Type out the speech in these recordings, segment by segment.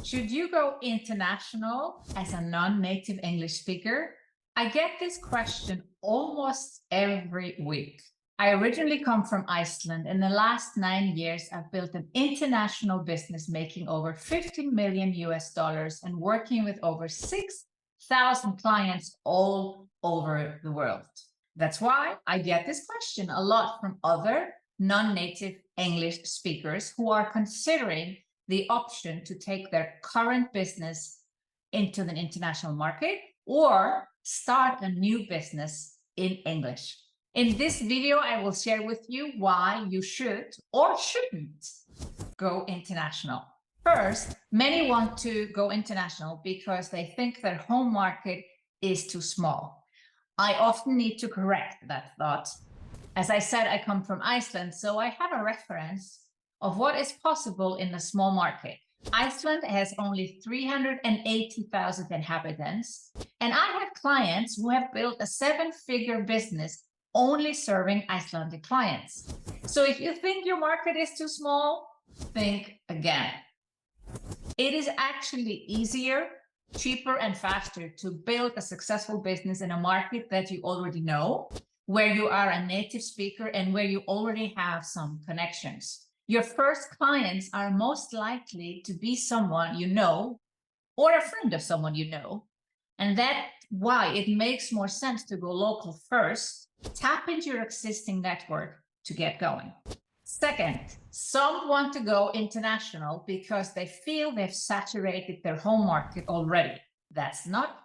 Should you go international as a non-native English speaker? I get this question almost every week. I originally come from Iceland. In the last 9 years, I've built an international business making over 50 million US dollars and working with over 6,000 clients all over the world. That's why I get this question a lot from other non-native English speakers who are considering the option to take their current business into the international market or start a new business in English. In this video, I will share with you why you should or shouldn't go international. First, many want to go international because they think their home market is too small. I often need to correct that thought. As I said, I come from Iceland, so I have a reference of what is possible in a small market. Iceland has only 380,000 inhabitants, and I have clients who have built a seven-figure business only serving Icelandic clients. So if you think your market is too small, think again. It is actually easier, cheaper, and faster to build a successful business in a market that you already know, where you are a native speaker and where you already have some connections. Your first clients are most likely to be someone you know or a friend of someone you know. And that's why it makes more sense to go local first, tap into your existing network to get going. Second, some want to go international because they feel they've saturated their home market already. That's not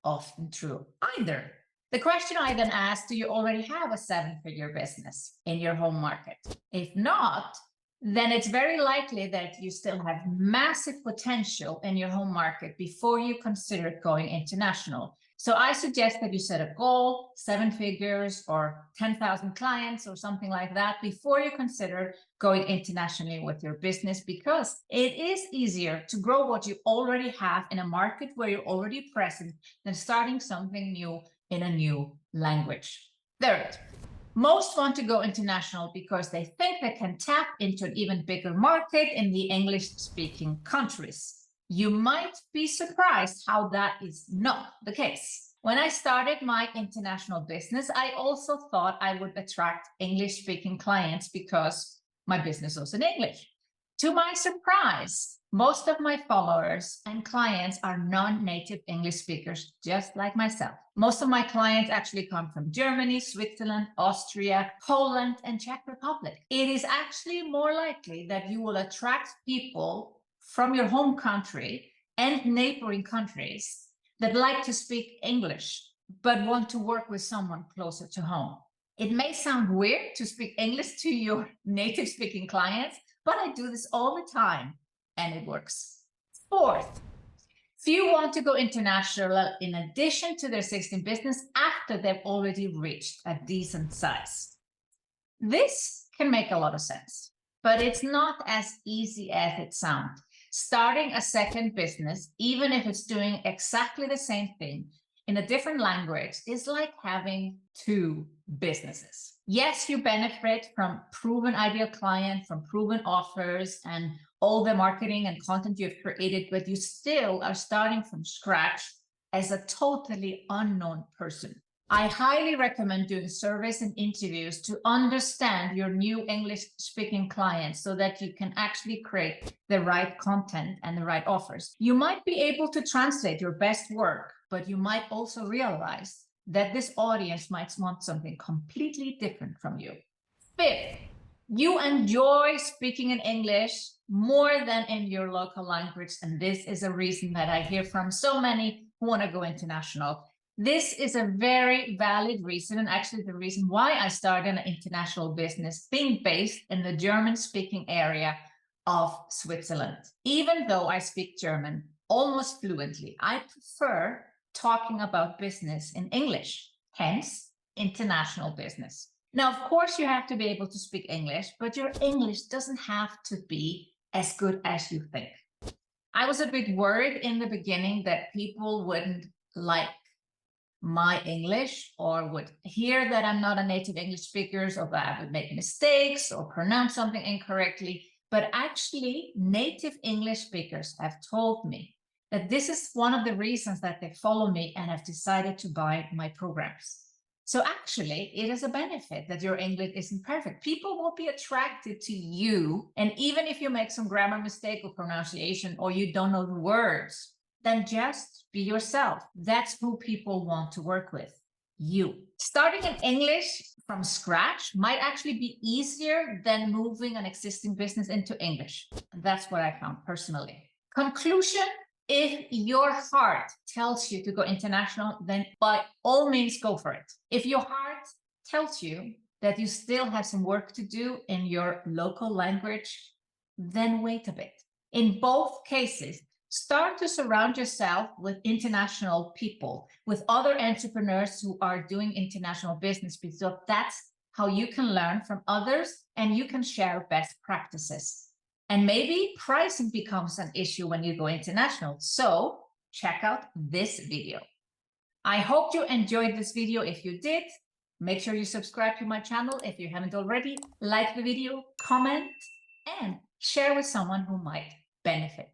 often true either. The question I then ask, do you already have a seven-figure business in your home market? If not, then it's very likely that you still have massive potential in your home market before you consider going international. So I suggest that you set a goal, 7 figures or 10,000 clients or something like that before you consider going internationally with your business, because it is easier to grow what you already have in a market where you're already present than starting something new in a new language. Third, most want to go international because they think they can tap into an even bigger market in the English-speaking countries. You might be surprised how that is not the case. When I started my international business, I also thought I would attract English-speaking clients because my business was in English. To my surprise, most of my followers and clients are non-native English speakers, just like myself. Most of my clients actually come from Germany, Switzerland, Austria, Poland, and Czech Republic. It is actually more likely that you will attract people from your home country and neighboring countries that like to speak English, but want to work with someone closer to home. It may sound weird to speak English to your native speaking clients, but I do this all the time and it works. Fourth, few want to go international in addition to their existing business after they've already reached a decent size. This can make a lot of sense, but it's not as easy as it sounds. Starting a second business, even if it's doing exactly the same thing in a different language, is like having two businesses. Yes, you benefit from proven ideal client, from proven offers and all the marketing and content you've created, but you still are starting from scratch as a totally unknown person. I highly recommend doing surveys and interviews to understand your new English-speaking clients so that you can actually create the right content and the right offers. You might be able to translate your best work, but you might also realize that this audience might want something completely different from you. Fifth, you enjoy speaking in English more than in your local language, and this is a reason that I hear from so many who want to go international. This is a very valid reason, and actually the reason why I started an international business being based in the German-speaking area of Switzerland. Even though I speak German almost fluently, I prefer talking about business in English, hence international business. Now, of course, you have to be able to speak English, but your English doesn't have to be as good as you think. I was a bit worried in the beginning that people wouldn't like my English or would hear that I'm not a native English speaker, or that I would make mistakes or pronounce something incorrectly. But actually, native English speakers have told me that this is one of the reasons that they follow me and have decided to buy my programs. So actually, it is a benefit that your English isn't perfect. People will be attracted to you. And even if you make some grammar mistake or pronunciation, or you don't know the words, then just be yourself. That's who people want to work with, you. Starting in English from scratch might actually be easier than moving an existing business into English. That's what I found personally. Conclusion: if your heart tells you to go international, then by all means go for it. If your heart tells you that you still have some work to do in your local language, then wait a bit. In both cases, start to surround yourself with international people, with other entrepreneurs who are doing international business, because that's how you can learn from others and you can share best practices. And maybe pricing becomes an issue when you go international. So check out this video. I hope you enjoyed this video. If you did, make sure you subscribe to my channel if you haven't already. Like the video, comment, and share with someone who might benefit.